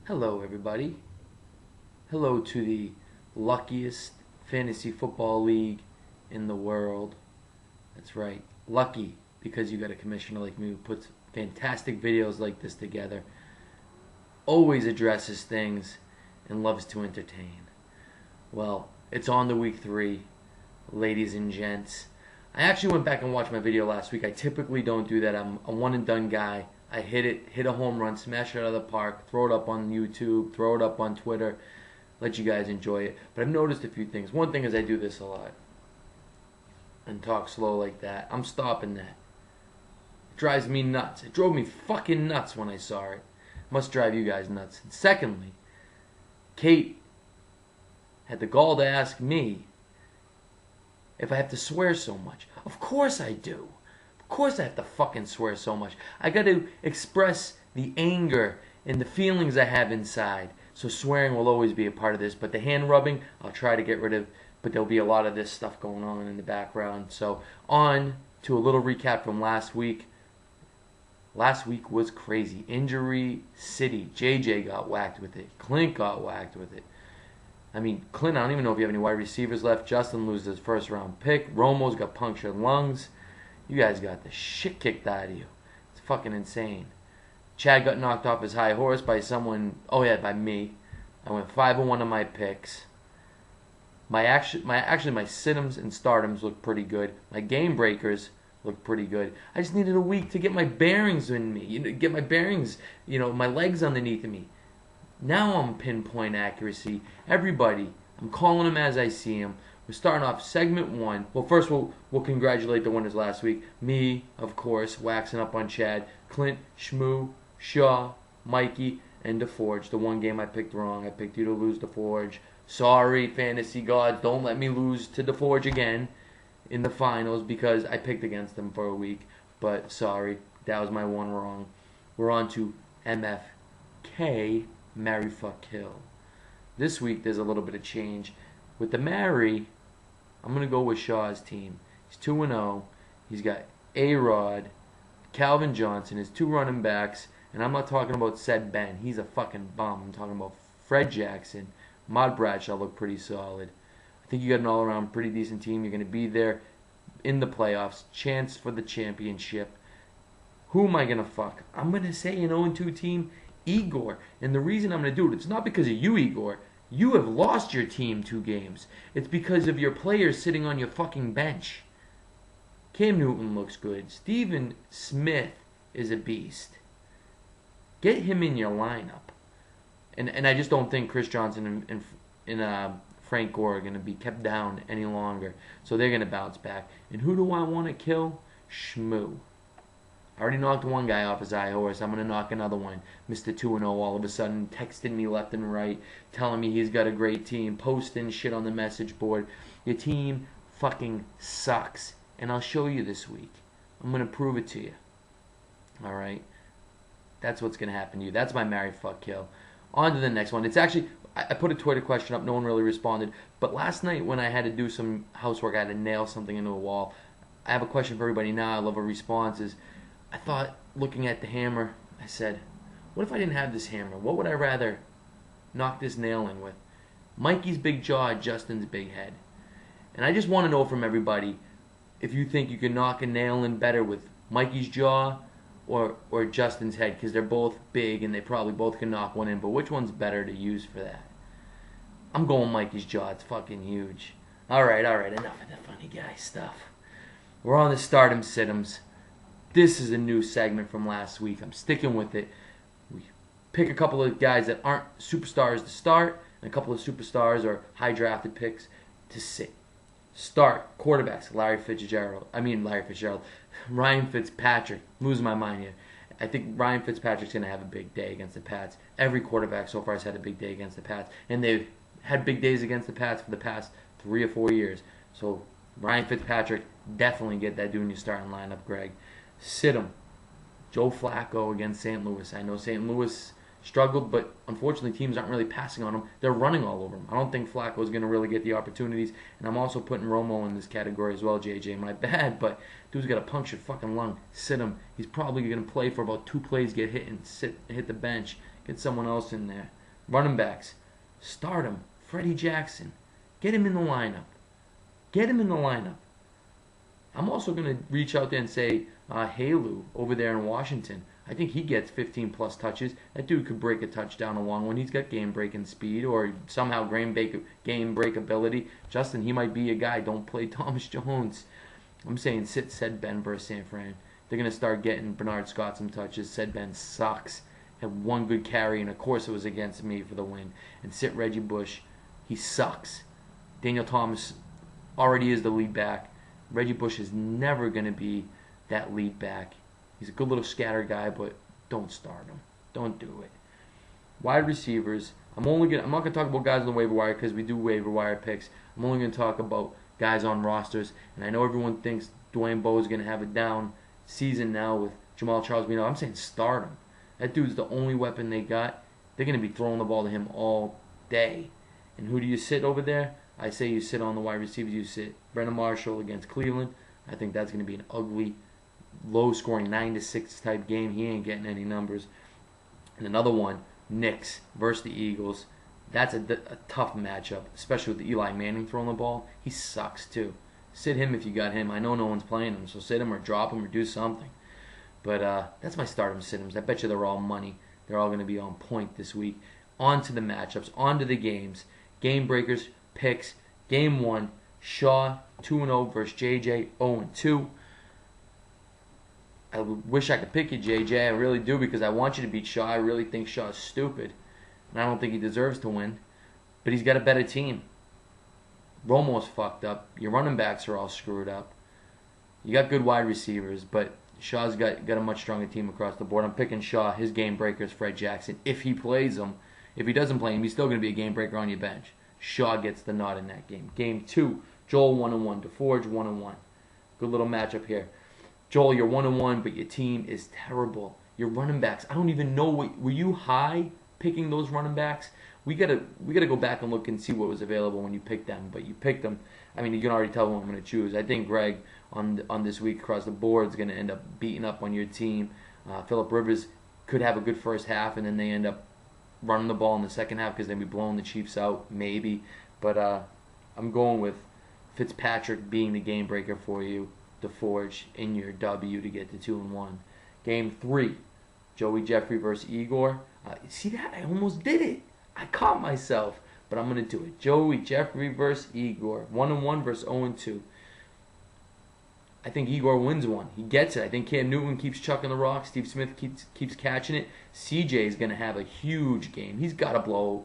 Hello, everybody. Hello to the luckiest fantasy football league in the world. That's right, lucky because you got a commissioner like me who puts fantastic videos like this together, always addresses things, and loves to entertain. Well, it's on to week 3, ladies and gents. I actually went back and watched my video last week. I typically don't do that. I'm a one and done guy. I hit a home run, smash it out of the park, throw it up on YouTube, throw it up on Twitter, let you guys enjoy it. But I've noticed a few things. One thing is I do this a lot and talk slow like that. I'm stopping that. It drives me nuts. It drove me fucking nuts when I saw it. Must drive you guys nuts. And secondly, Kate had the gall to ask me if I have to swear so much. Of course I do. Of course I have to fucking swear so much. I got to express the anger and the feelings I have inside. So swearing will always be a part of this. But the hand rubbing, I'll try to get rid of. But there'll be a lot of this stuff going on in the background. So on to a little recap from last week. Last week was crazy. Injury City. JJ got whacked with it. Clint got whacked with it. I mean, Clint, I don't even know if you have any wide receivers left. Justin loses his first round pick. Romo's got punctured lungs. You guys got the shit kicked out of you. It's fucking insane. Chad got knocked off his high horse by someone. Oh yeah, by me. I went 5-1 on my picks. My sit-ems and stardoms look pretty good. My game breakers look pretty good. I just needed a week to get my bearings in me. Get my bearings. My legs underneath of me. Now I'm pinpoint accuracy. Everybody, I'm calling them as I see them. We're starting off segment 1. Well, first we'll congratulate the winners last week. Me, of course, waxing up on Chad. Clint, Shmoo, Shaw, Mikey, and DeForge. The one game I picked wrong. I picked you to lose DeForge. Sorry, fantasy gods. Don't let me lose to DeForge again in the finals because I picked against them for a week. But sorry, that was my one wrong. We're on to MFK. Marry, fuck, kill. This week there's a little bit of change. With the marry, I'm going to go with Shaw's team. He's 2-0. He's got A-Rod, Calvin Johnson, his 2 running backs, and I'm not talking about said Ben. He's a fucking bum. I'm talking about Fred Jackson. Mod Bradshaw look pretty solid. I think you got an all-around pretty decent team. You're going to be there in the playoffs. Chance for the championship. Who am I going to fuck? I'm going to say an 0-2 team. Igor. And the reason I'm going to do it, it's not because of you, Igor. You have lost your team 2 games. It's because of your players sitting on your fucking bench. Cam Newton looks good. Steven Smith is a beast. Get him in your lineup. And I just don't think Chris Johnson and Frank Gore are going to be kept down any longer. So they're going to bounce back. And who do I want to kill? Shmoo. I already knocked one guy off his high horse. I'm going to knock another one. Mr. 2-0 all of a sudden, texting me left and right, telling me he's got a great team, posting shit on the message board. Your team fucking sucks. And I'll show you this week. I'm going to prove it to you. Alright? That's what's going to happen to you. That's my marry, fuck, kill. On to the next one. It's actually, I put a Twitter question up. No one really responded. But last night when I had to do some housework, I had to nail something into a wall. I have a question for everybody now. I love a response. I thought, looking at the hammer, I said, what if I didn't have this hammer? What would I rather knock this nail in with? Mikey's big jaw, Justin's big head. And I just want to know from everybody if you think you can knock a nail in better with Mikey's jaw or Justin's head, because they're both big and they probably both can knock one in, but which one's better to use for that? I'm going Mikey's jaw. It's fucking huge. Alright, enough of the funny guy stuff. We're on the stardom sit-ems. This is a new segment from last week. I'm sticking with it. We pick a couple of guys that aren't superstars to start, and a couple of superstars or high drafted picks to sit. Start quarterbacks. Ryan Fitzpatrick. Losing my mind here. I think Ryan Fitzpatrick's going to have a big day against the Pats. Every quarterback so far has had a big day against the Pats, and they've had big days against the Pats for the past 3 or 4 years. So Ryan Fitzpatrick, definitely get that dude in your starting lineup, Greg. Sit him. Joe Flacco against St. Louis. I know St. Louis struggled, but unfortunately teams aren't really passing on him. They're running all over him. I don't think Flacco is going to really get the opportunities. And I'm also putting Romo in this category as well, JJ. My bad, but dude's got a punctured fucking lung. Sit him. He's probably going to play for about 2 plays, get hit, and hit the bench. Get someone else in there. Running backs, start him. Freddie Jackson, get him in the lineup. Get him in the lineup. I'm also going to reach out there and say, Halu over there in Washington. I think he gets 15 plus touches. That dude could break a touchdown along when he's got game breaking speed or somehow game break ability. Justin, he might be a guy. Don't play Thomas Jones. I'm saying sit Said Ben versus San Fran. They're going to start getting Bernard Scott some touches. Said Ben sucks. Had one good carry, and of course it was against me for the win. And sit Reggie Bush. He sucks. Daniel Thomas already is the lead back. Reggie Bush is never going to be that lead back. He's a good little scatter guy, but don't start him. Don't do it. Wide receivers. I'm not going to talk about guys on the waiver wire because we do waiver wire picks. I'm only going to talk about guys on rosters. And I know everyone thinks Dwayne Bowe is going to have a down season now with Jamal Charles. I'm saying start him. That dude's the only weapon they got. They're going to be throwing the ball to him all day. And who do you sit over there? I say you sit on the wide receivers. You sit Brandon Marshall against Cleveland. I think that's going to be an ugly, low-scoring 9-6 type game. He ain't getting any numbers. And another one, Knicks versus the Eagles. That's a tough matchup, especially with Eli Manning throwing the ball. He sucks too. Sit him if you got him. I know no one's playing him, so sit him or drop him or do something. But that's my stardom sit-ems. I bet you they're all money. They're all going to be on point this week. On to the matchups. On to the games. Game breakers, picks. Game 1, Shaw 2-0 versus JJ 0-2. I wish I could pick you, JJ. I really do because I want you to beat Shaw. I really think Shaw's stupid. And I don't think he deserves to win. But he's got a better team. Romo's fucked up. Your running backs are all screwed up. You got good wide receivers, but Shaw's got a much stronger team across the board. I'm picking Shaw. His game breaker is Fred Jackson. If he plays him, if he doesn't play him, he's still going to be a game breaker on your bench. Shaw gets the nod in that game. Game 2, Joel 1-1, DeForge 1-1. Good little matchup here. Joel, you're 1-1, but your team is terrible. Your running backs, I don't even know. Were you high picking those running backs? We gotta go back and look and see what was available when you picked them. But you picked them. I mean, you can already tell who I'm going to choose. I think Greg on this week across the board is going to end up beating up on your team. Phillip Rivers could have a good first half, and then they end up running the ball in the second half because they'll be blowing the Chiefs out, maybe. But I'm going with Fitzpatrick being the game breaker for you, DeForge in your W to get to 2-1. Game 3, Joey Jeffrey versus Igor. See that? I almost did it. I caught myself, but I'm going to do it. Joey Jeffrey versus Igor. 1-1 versus 0-2. I think Igor wins one. He gets it. I think Cam Newton keeps chucking the rock. Steve Smith keeps catching it. CJ is going to have a huge game. He's got to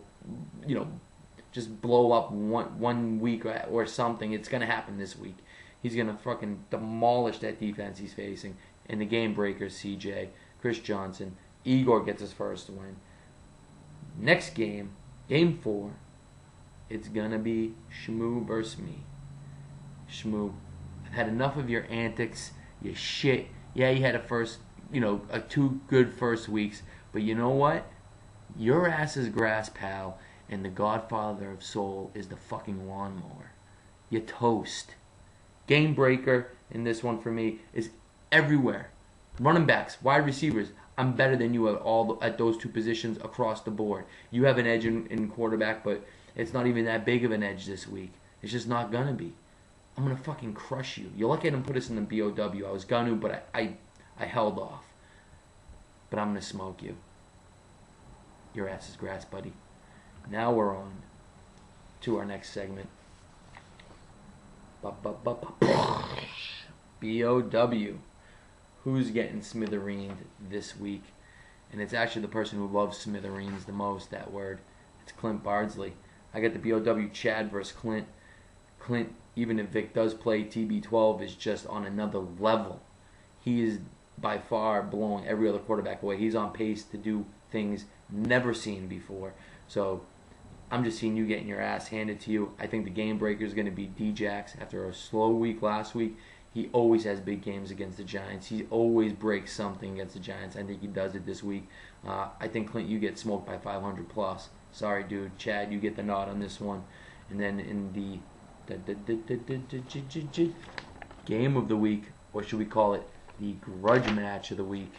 just blow up one week or something. It's going to happen this week. He's going to fucking demolish that defense he's facing. And the game breakers, CJ, Chris Johnson. Igor gets his first win. Next game, game 4, it's going to be Shmoo versus me. Shmoo, I've had enough of your antics, your shit. Yeah, you had a 2 good first weeks, but you know what? Your ass is grass, pal, and the godfather of soul is the fucking lawnmower. You're toast. Game breaker in this one for me is everywhere. Running backs, wide receivers. I'm better than you at those 2 positions across the board. You have an edge in quarterback, but it's not even that big of an edge this week. It's just not going to be. I'm going to fucking crush you. You're lucky I didn't put us in the BOW. I was going to, but I held off. But I'm going to smoke you. Your ass is grass, buddy. Now we're on to our next segment. BOW. Who's getting smithereened this week? And it's actually the person who loves smithereens the most, that word. It's Clint Bardsley. I got the BOW Chad versus Clint. Clint, even if Vic does play, TB12 is just on another level. He is by far blowing every other quarterback away. He's on pace to do things never seen before. So I'm just seeing you getting your ass handed to you. I think the game breaker is going to be D-Jax after a slow week last week. He always has big games against the Giants. He always breaks something against the Giants. I think he does it this week. I think, Clint, you get smoked by 500 plus. Sorry, dude. Chad, you get the nod on this one. And then in the game of the week, or should we call it the grudge match of the week,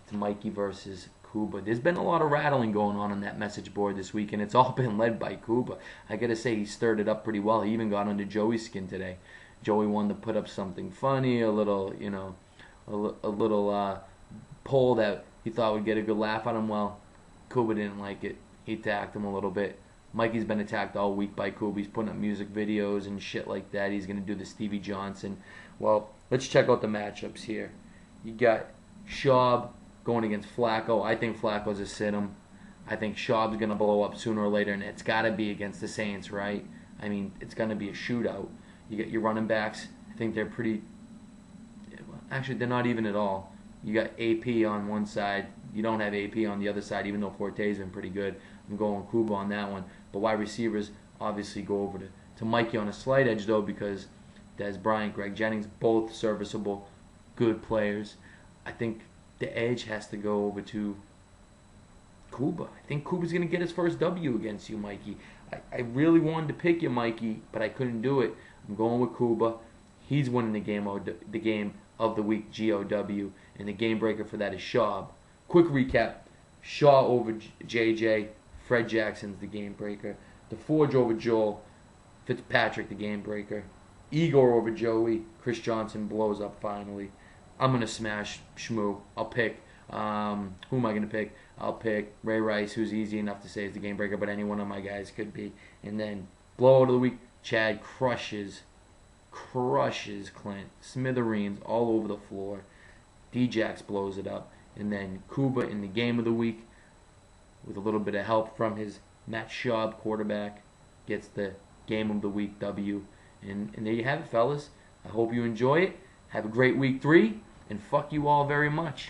it's Mikey versus Kuba. There's been a lot of rattling going on that message board this week, and it's all been led by Kuba. I gotta say, he stirred it up pretty well. He even got under Joey's skin today. Joey wanted to put up something funny, a little, a little poll that he thought would get a good laugh on him. Well, Kuba didn't like it. He attacked him a little bit. Mikey's been attacked all week by Kuba. He's putting up music videos and shit like that. He's gonna do the Stevie Johnson. Well, let's check out the matchups here. You got Schaub going against Flacco. I think Flacco's a sit-em. I think Schaub's going to blow up sooner or later, and it's got to be against the Saints, right? I mean, it's going to be a shootout. You get your running backs. I think they're pretty... Actually, they're not even at all. You got AP on one side. You don't have AP on the other side, even though Forte's been pretty good. I'm going Kuba on that one. But wide receivers obviously go over to Mikey on a slight edge, though, because Des Bryant, Greg Jennings, both serviceable, good players. I think the edge has to go over to Kuba. I think Kuba's going to get his first W against you, Mikey. I really wanted to pick you, Mikey, but I couldn't do it. I'm going with Kuba. He's winning the game of the week, GOW, and the game breaker for that is Schaub. Quick recap. Shaw over JJ. Fred Jackson's the game breaker. DeForge over Joel. Fitzpatrick, the game breaker. Igor over Joey. Chris Johnson blows up finally. I'm going to smash Shmoo. I'll pick, who am I going to pick? I'll pick Ray Rice, who's easy enough to say is the game breaker, but any one of my guys could be. And then blowout of the week, Chad crushes Clint. Smithereens all over the floor. D-Jax blows it up. And then Kuba in the game of the week, with a little bit of help from his Matt Schaub quarterback, gets the game of the week W. And there you have it, fellas. I hope you enjoy it. Have a great week 3, and fuck you all very much.